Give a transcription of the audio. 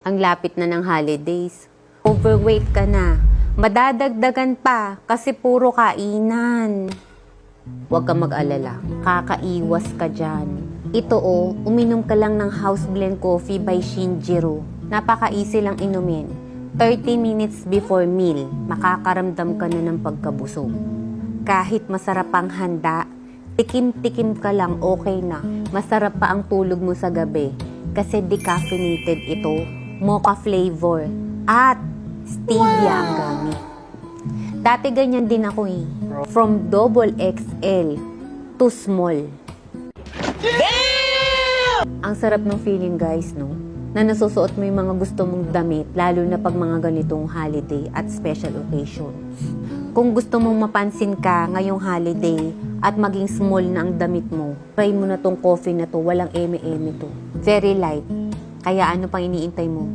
Ang lapit na ng holidays. Overweight ka na. Madadagdagan pa kasi puro kainan. Huwag kang mag-alala. Kakaiwas ka dyan. Ito uminom ka lang ng house blend coffee by Shinjiro. Napaka-easy lang inumin. 30 minutes before meal, makakaramdam ka na ng pagkabusog. Kahit masarap ang handa, tikim-tikim ka lang, okay na. Masarap pa ang tulog mo sa gabi kasi decaffeinated ito, mocha flavor, at stevia ang gamit. Dati ganyan din ako From double XL to small. Damn! Ang sarap ng feeling guys, no? Na nasusuot mo yung mga gusto mong damit, lalo na pag mga ganitong holiday at special occasions. Kung gusto mong mapansin ka ngayong holiday at maging small na ang damit mo, try mo na tong coffee na to, walang eme-eme to. Very light. Kaya ano pang iniintay mo?